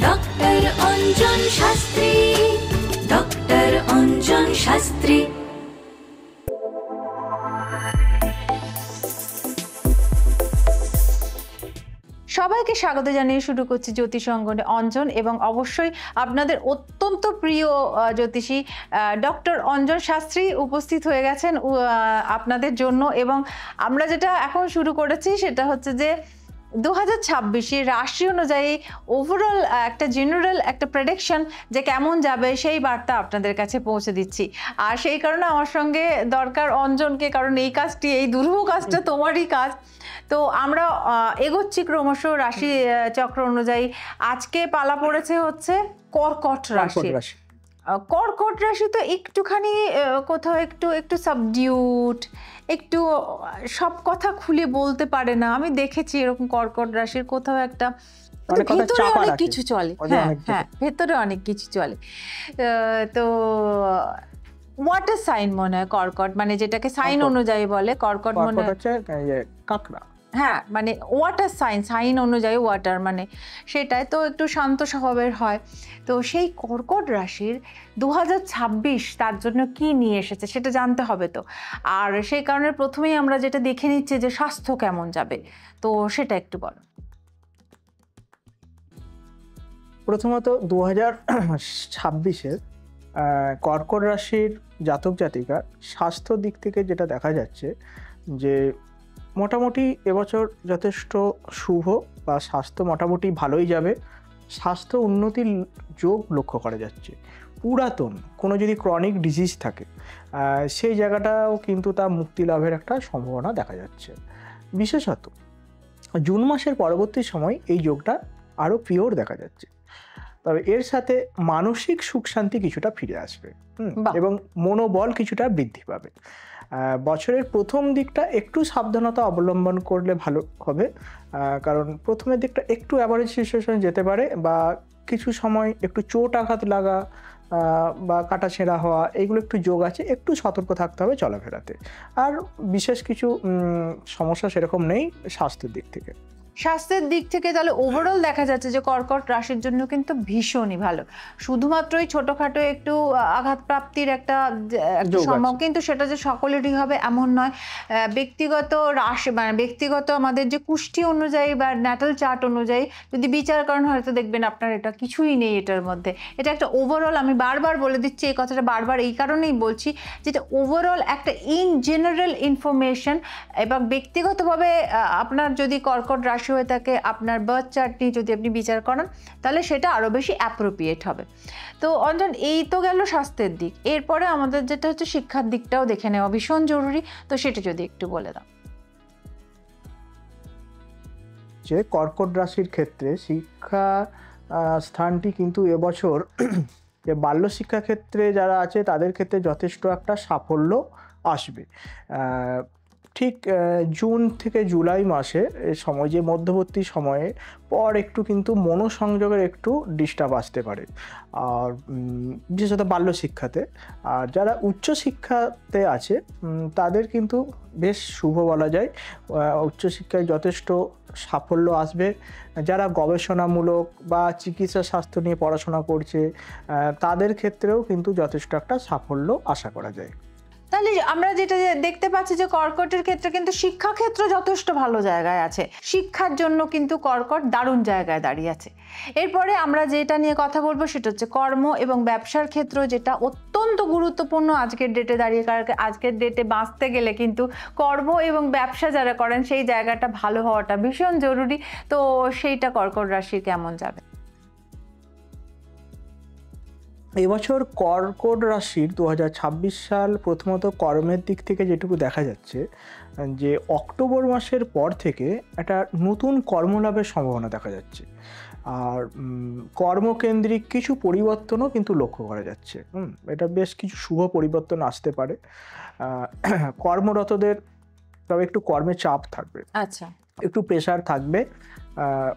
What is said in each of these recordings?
Doctor Anjan Shastri, doctor Anjan Shastri. সবাইকে স্বাগত জানিয়ে শুরু করছি জ্যোতিষ অঙ্গনে অঞ্জন, এবং অবশ্যই আপনাদের অত্যন্ত প্রিয় জ্যোতিষী ডক্টর অঞ্জন শাস্ত্রী উপস্থিত হয়ে গেছেন আপনাদের জন্য। এবং আমরা যেটা এখন শুরু করেছি সেটা হচ্ছে যে 2026 রাশি অনুযায়ী ওভারঅল একটা জেনারেল একটা প্রেডিকশন যে কেমন যাবে সেই বার্তা আপনাদের কাছে পৌঁছে দিচ্ছি। আর সেই কারণে আমার সঙ্গে দরকার অঞ্জনকে, কারণ এই কাজটি, এই দুরূহ কাজটা তোমারই কাজ। তো আমরা এগোচ্ছি ক্রমশ রাশি চক্র অনুযায়ী। আজকে পালা পড়েছে হচ্ছে কর্কট রাশি। কর্কট রাশি তো একটুখানি কোথাও একটু সাবডিউট, একটু সব কথা খুলে বলতে পারে না। আমি দেখেছি এরকম কর্কট রাশির কোথাও একটা ভেতরে অনেক কিছু চলে। হ্যাঁ, ভেতরে অনেক কিছু চলে। তো ওয়াটার সাইন মনে হয় কর্কট, মানে যেটাকে সাইন অনুযায়ী বলে কর্কট মনে হচ্ছে কাকড়া। হ্যাঁ, মানে ওয়াটার সাইন অনুযায়ী ওয়াটার, মানে সেটাই তো একটু শান্ত স্বভাবের হয়। তো সেই কর্কট রাশির 2026 তার জন্য কি নিয়ে এসেছে সেটা জানতে হবে তো। আর সেই কারণে প্রথমেই আমরা যেটা দেখে নিচ্ছি যে স্বাস্থ্য কেমন যাবে, তো সেটা একটু বলো। প্রথমত 2026-এর কর্কট রাশির জাতক জাতিকার স্বাস্থ্য দিক থেকে যেটা দেখা যাচ্ছে যে মোটামুটি এবছর যথেষ্ট শুভ, বা স্বাস্থ্য মোটামুটি ভালোই যাবে। স্বাস্থ্য উন্নতির যোগ লক্ষ্য করা যাচ্ছে। পুরাতন কোনো যদি ক্রনিক ডিজিজ থাকে সেই জায়গাটাও কিন্তু তা মুক্তি লাভের একটা সম্ভাবনা দেখা যাচ্ছে। বিশেষত জুন মাসের পরবর্তী সময় এই যোগটা আরও পিওর দেখা যাচ্ছে। তবে এর সাথে মানসিক সুখ শান্তি কিছুটা ফিরে আসবে এবং মনোবল কিছুটা বৃদ্ধি পাবে। বছরের প্রথম দিকটা একটু সাবধানতা অবলম্বন করলে ভালো হবে, কারণ প্রথমের দিকটা একটু অ্যাভারেজ সিচুয়েশনে যেতে পারে, বা কিছু সময় একটু চোট আঘাত লাগা বা কাটাছেঁড়া হওয়া, এইগুলো একটু যোগ আছে। একটু সতর্ক থাকতে হবে চলাফেরাতে। আর বিশেষ কিছু সমস্যা সেরকম নেই স্বাস্থ্যের দিক থেকে। স্বাস্থ্যের দিক থেকে তাহলে ওভারঅল দেখা যাচ্ছে যে কর্কট রাশির জন্য কিন্তু ভীষণই ভালো। শুধুমাত্রই ছোটখাটো একটু আঘাত প্রাপ্তির একটা সম্ভব, কিন্তু সেটা যে সকলেরই হবে এমন নয়। ব্যক্তিগত রাশি, মানে ব্যক্তিগত আমাদের যে কুষ্টি অনুযায়ী বা ন্যাটাল চার্ট অনুযায়ী যদি বিচার করেন, হয়তো দেখবেন আপনার এটা কিছুই নেই এটার মধ্যে। এটা একটা ওভারঅল, আমি বারবার বলে দিচ্ছি এই কথাটা, বারবার এই কারণেই বলছি যেটা ওভারঅল একটা ইন জেনারেল ইনফরমেশন। এবং ব্যক্তিগতভাবে আপনার যদি কর্কট রাশি হয়ে থাকে, আপনার বার্থ চার্ট নিয়ে যদি আপনি বিচার করেন, তাহলে সেটা আরো বেশি অ্যাপ্রোপ্রিয়েট হবে। তো অঞ্জন, এই তো গেল স্বাস্থ্যের দিক। এরপরে আমাদের যেটা হচ্ছে শিক্ষার দিকটাও দেখে নেওয়া ভীষণ জরুরি, তো সেটা যদি একটু বলে দাও। যে কর্কট রাশির ক্ষেত্রে শিক্ষা স্থানটি কিন্তু এবছর যে বাল্য শিক্ষা ক্ষেত্রে যারা আছে তাদের ক্ষেত্রে যথেষ্ট একটা সাফল্য আসবে। ঠিক জুন থেকে জুলাই মাসে সময়, যে মধ্যবর্তী সময়ে পর একটু কিন্তু মনোসংযোগের একটু ডিস্টার্ব আসতে পারে, আর বিশেষত বাল্য শিক্ষাতে। আর যারা উচ্চশিক্ষাতে আছে তাদের কিন্তু বেশ শুভ বলা যায়। উচ্চশিক্ষায় যথেষ্ট সাফল্য আসবে। যারা গবেষণামূলক বা চিকিৎসা স্বাস্থ্য নিয়ে পড়াশোনা করছে তাদের ক্ষেত্রেও কিন্তু যথেষ্ট একটা সাফল্য আশা করা যায়। তাহলে আমরা যেটা দেখতে পাচ্ছি যে কর্কটের ক্ষেত্রে কিন্তু শিক্ষাক্ষেত্র যথেষ্ট ভালো জায়গায় আছে। শিক্ষার জন্য কিন্তু কর্কট দারুণ জায়গায় দাঁড়িয়ে আছে। এরপরে আমরা যেটা নিয়ে কথা বলবো সেটা হচ্ছে কর্ম এবং ব্যবসার ক্ষেত্র, যেটা অত্যন্ত গুরুত্বপূর্ণ আজকের ডেটে দাঁড়িয়ে। কারণ আজকের ডেটে বাঁচতে গেলে কিন্তু কর্ম এবং ব্যবসা যারা করেন সেই জায়গাটা ভালো হওয়াটা ভীষণ জরুরি। তো সেইটা কর্কট রাশির কেমন যাবে? এবছর কর্কট রাশির 2026 সাল প্রথমত কর্মের দিক থেকে যেটুকু দেখা যাচ্ছে যে অক্টোবর মাসের পর থেকে একটা নতুন কর্মলাভের সম্ভাবনা দেখা যাচ্ছে। আর কর্মকেন্দ্রিক কিছু পরিবর্তনও কিন্তু লক্ষ্য করা যাচ্ছে। এটা বেশ কিছু শুভ পরিবর্তন আসতে পারে। কর্মরতদের তবে একটু কর্মে চাপ থাকবে, আচ্ছা, একটু প্রেশার থাকবে।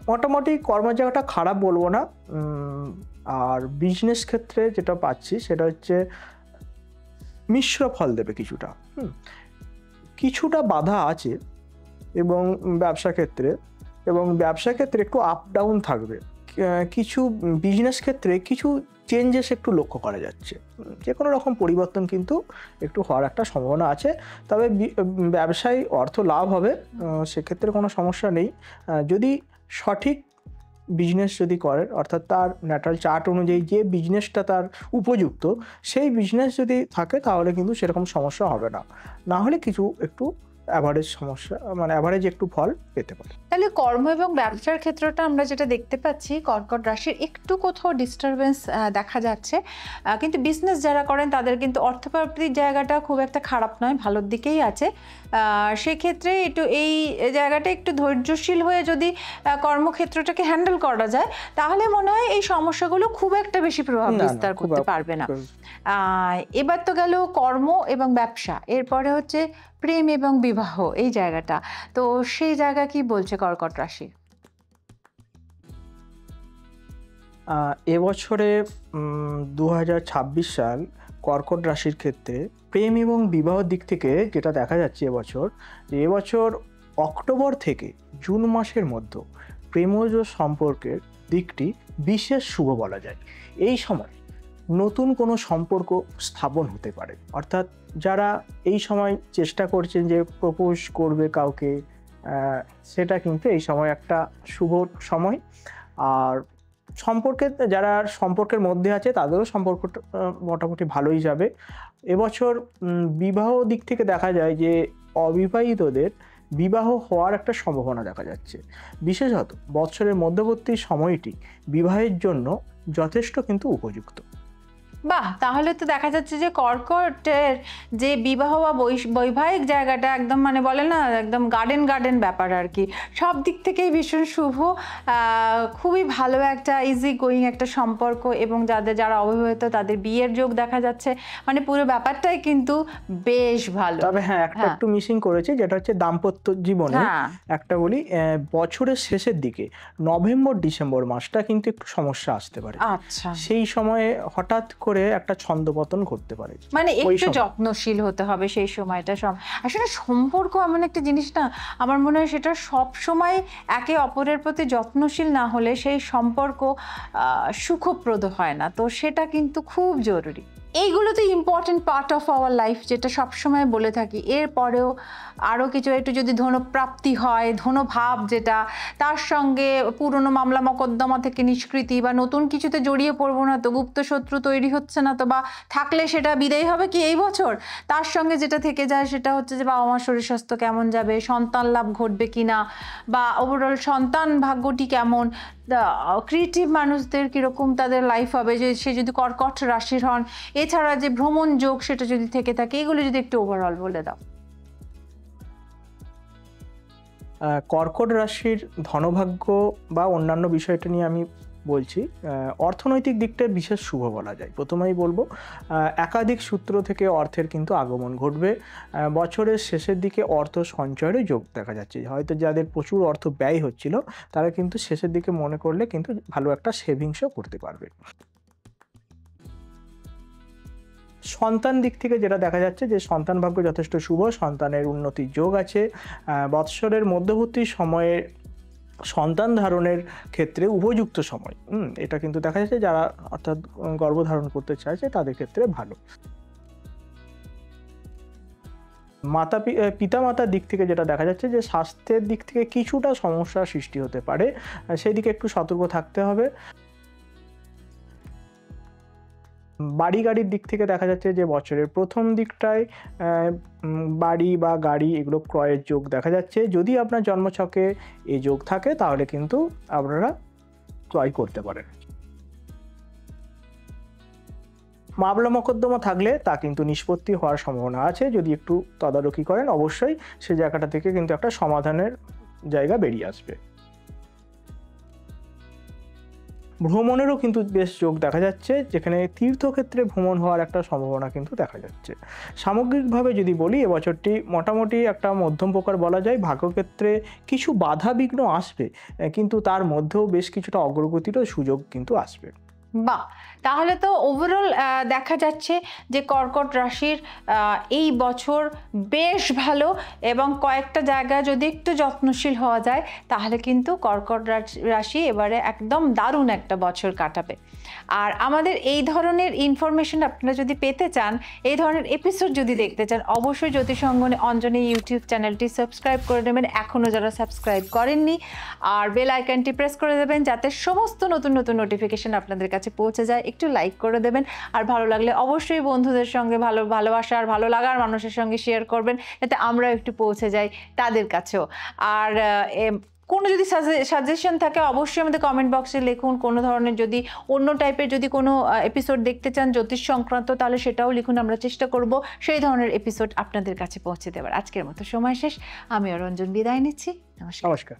মোটামুটি কর্মের জায়গাটা খারাপ বলবো না। আর বিজনেস ক্ষেত্রে যেটা পাচ্ছি সেটা হচ্ছে মিশ্র ফল দেবে কিছুটা। কিছুটা বাধা আছে এবং ব্যবসা ক্ষেত্রে একটু আপ ডাউন থাকবে। কিছু বিজনেস ক্ষেত্রে কিছু চেঞ্জেস একটু লক্ষ্য করা যাচ্ছে। যে কোনো রকম পরিবর্তন কিন্তু একটু হওয়ার একটা সম্ভাবনা আছে। তবে ব্যবসায় অর্থ লাভ হবে, সেক্ষেত্রে কোনো সমস্যা নেই। যদি সঠিক বিজনেস যদি করেন, অর্থাৎ তার ন্যাটাল চার্ট অনুযায়ী যে বিজনেসটা তার উপযুক্ত, সেই বিজনেস যদি থাকে তাহলে কিন্তু সেরকম সমস্যা হবে না। না হলে কিছু একটু অ্যাভারেজ সমস্যা, মানে অ্যাভারেজ একটু ফল পেতে পারে। তাহলে কর্ম এবং ব্যবসার ক্ষেত্রটা আমরা যেটা দেখতে পাচ্ছি, কর্কট রাশির একটু কোথাও ডিস্টারবেন্স দেখা যাচ্ছে, কিন্তু বিজনেস যারা করেন তাদের কিন্তু অর্থপ্রাপ্তির জায়গাটা খুব একটা খারাপ নয়, ভালোর দিকেই আছে। সেক্ষেত্রে একটু এই জায়গাটা একটু ধৈর্যশীল হয়ে যদি কর্মক্ষেত্রটাকে হ্যান্ডেল করা যায়, তাহলে মনে হয় এই সমস্যাগুলো খুব একটা বেশি প্রভাব বিস্তার করতে পারবে না। এবার তো গেল কর্ম এবং ব্যবসা, এরপরে হচ্ছে প্রেম এবং বিবাহ, এই জায়গাটা। তো সেই জায়গা কি বলছে কর্কট রাশি? এবছরে 2026 সাল কর্কট রাশির ক্ষেত্রে প্রেম এবং বিবাহের দিক থেকে যেটা দেখা যাচ্ছে এবছর অক্টোবর থেকে জুন মাসের মধ্যে প্রেমজ সম্পর্কের দিকটি বিশেষ শুভ বলা যায়। এই সময় নতুন কোনো সম্পর্ক স্থাপন হতে পারে, অর্থাৎ যারা এই সময় চেষ্টা করছেন যে প্রপোজ করবে কাউকে, সেটা কিন্তু এই সময় একটা শুভ সময়। আর যারা সম্পর্কের মধ্যে আছে তাদেরও সম্পর্কটা মোটামুটি ভালোই যাবে। এবছর বিবাহ দিক থেকে দেখা যায় যে অবিবাহিতদের বিবাহ হওয়ার একটা সম্ভাবনা দেখা যাচ্ছে। বিশেষত বৎসরের মধ্যবর্তী সময়টি বিবাহের জন্য যথেষ্ট কিন্তু উপযুক্ত। বাহ, তাহলে তো দেখা যাচ্ছে যে কর্কটের যে বিবাহ বা বৈবাহিক জায়গাটা একদম, মানে বলে না, একদম গার্ডেন ব্যাপার আর কি, সব দিক থেকেই ভীষণ শুভ। খুবই ভালো একটা ইজি গোয়িং একটা সম্পর্ক, এবং যারা অবিবাহিত তাদের বিয়ের যোগ দেখা যাচ্ছে। মানে পুরো ব্যাপারটাই কিন্তু বেশ ভালো। তবে হ্যাঁ, একটা একটু মিসিং করেছে, যেটা হচ্ছে দাম্পত্য জীবনে একটা বলি, বছরের শেষের দিকে নভেম্বর ডিসেম্বর মাসটা কিন্তু একটু সমস্যা আসতে পারে। আচ্ছা, সেই সময়ে হঠাৎ করে একটা ছন্দপতন ঘটতে পারে, মানে একটু যত্নশীল হতে হবে সেই সময়টা। আসলে সম্পর্ক এমন একটা জিনিস না, আমার মনে হয় সেটা সব সময় একে অপরের প্রতি যত্নশীল না হলে সেই সম্পর্ক সুখপ্রদ হয় না। তো সেটা কিন্তু খুব জরুরি। এইগুলো তো important part of our life, যেটা সবসময় বলে থাকি। এরপরেও আরও কিছু একটু যদি ধনপ্রাপ্তি হয়, ধনভাব যেটা, তার সঙ্গে পুরনো মামলা মকদ্দমা থেকে নিষ্কৃতি, বা নতুন কিছুতে জড়িয়ে পড়বো না তো, গুপ্ত শত্রু তৈরি হচ্ছে না তো, বা থাকলে সেটা বিদায় হবে কি এই বছর। তার সঙ্গে যেটা থেকে যায় সেটা হচ্ছে যে বাবা মার শরীর স্বাস্থ্য কেমন যাবে, সন্তান লাভ ঘটবে কিনা, বা ওভারঅল সন্তান ভাগ্যটি কেমন, ক্রিয়েটিভ মানুষদের কীরকম তাদের লাইফ হবে, যে সে যদি কর্কট রাশির হন। এছাড়া যে ভ্রমণ যোগ সেটা যদি থেকে থাকে, এগুলো যদি একটু ওভারঅল বলে দাও। কর্কট রাশির ধনভাগ্য বা অন্যান্য বিষয়টা নিয়ে আমি বলছি। অর্থনৈতিক দিকটা বিশেষ শুভ বলা যায়। প্রথমেই বলবো, একাধিক সূত্র থেকে অর্থের কিন্তু আগমন ঘটবে। বছরের শেষের দিকে অর্থ সঞ্চয়েরও যোগ দেখা যাচ্ছে। হয়তো যাদের প্রচুর অর্থ ব্যয় হচ্ছিল, তারা কিন্তু শেষের দিকে মনে করলে কিন্তু ভালো একটা সেভিংসও করতে পারবে। সন্তান দিক থেকে যেটা দেখা যাচ্ছে যে সন্তান ভাগ্য যথেষ্ট শুভ, সন্তানের উন্নতির যোগ আছে। বৎসরের মধ্যবর্তী সময়ে সন্তান ধারণের ক্ষেত্রে উপযুক্ত সময়, এটা কিন্তু দেখা যাচ্ছে যারা অর্থাৎ গর্ভধারণ করতে চাইছে তাদের ক্ষেত্রে ভালো। পিতামাতার দিক থেকে যেটা দেখা যাচ্ছে যে স্বাস্থ্যের দিক থেকে কিছুটা সমস্যার সৃষ্টি হতে পারে, সেই দিকে একটু সতর্ক থাকতে হবে। বাড়ি গাড়ির দিক থেকে দেখা যাচ্ছে যে বছরের প্রথম দিকটায় বাড়ি বা গাড়ি এগুলো ক্রয়ের যোগ দেখা যাচ্ছে। যদি আপনার জন্মছকে এই যোগ থাকে তাহলে কিন্তু আপনারা ক্রয় করতে পারেন। মামলা মকদ্দমা থাকলে তা কিন্তু নিষ্পত্তি হওয়ার সম্ভাবনা আছে। যদি একটু তদারকি করেন, অবশ্যই সে জায়গাটা থেকে কিন্তু একটা সমাধানের জায়গা বেরিয়ে আসবে। ভ্রমণেরও কিন্তু বেশ যোগ দেখা যাচ্ছে, যেখানে তীর্থক্ষেত্রে ভ্রমণ হওয়ার একটা সম্ভাবনা কিন্তু দেখা যাচ্ছে। সামগ্রিকভাবে যদি বলি, এবছরটি মোটামুটি একটা মধ্যম প্রকার বলা যায়। ভাগ্যক্ষেত্রে কিছু বাধা বিঘ্ন আসবে, কিন্তু তার মধ্যেও বেশ কিছুটা অগ্রগতিরও সুযোগ কিন্তু আসবে। বাহ, তাহলে তো ওভারঅল দেখা যাচ্ছে যে কর্কট রাশির এই বছর বেশ ভালো, এবং কয়েকটা জায়গায় যদি একটু যত্নশীল হওয়া যায় তাহলে কিন্তু কর্কট রাশি এবারে একদম দারুণ একটা বছর কাটাবে। আর আমাদের এই ধরনের ইনফরমেশন আপনারা যদি পেতে চান, এই ধরনের এপিসোড যদি দেখতে চান, অবশ্যই জ্যোতিষঙ্গনে অঞ্জনী ইউটিউব চ্যানেলটি সাবস্ক্রাইব করে নেবেন এখনও যারা সাবস্ক্রাইব করেননি, আর বেল আইকনটি প্রেস করে দেবেন যাতে সমস্ত নতুন নতুন নোটিফিকেশন আপনাদের কাছে পৌঁছে যায়। একটু লাইক করে দেবেন, আর ভালো লাগলে অবশ্যই বন্ধুদের সঙ্গে ভালোবাসা আর ভালো লাগার মানুষের সঙ্গে শেয়ার করবেন যাতে আমরা একটু পৌঁছে যাই তাদের কাছেও। আর কোনো যদি সাজেশন থাকে অবশ্যই আমাদের কমেন্ট বক্সে লিখুন। কোনো ধরনের যদি অন্য টাইপের যদি কোনো এপিসোড দেখতে চান জ্যোতিষ সংক্রান্ত, তাহলে সেটাও লিখুন, আমরা চেষ্টা করব সেই ধরনের এপিসোড আপনাদের কাছে পৌঁছে দেওয়ার। আজকের মতো সময় শেষ, আমি রঞ্জন বিদায় নিচ্ছি। নমস্কার।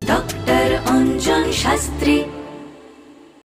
ডক্টর অঞ্জন শাস্ত্রী।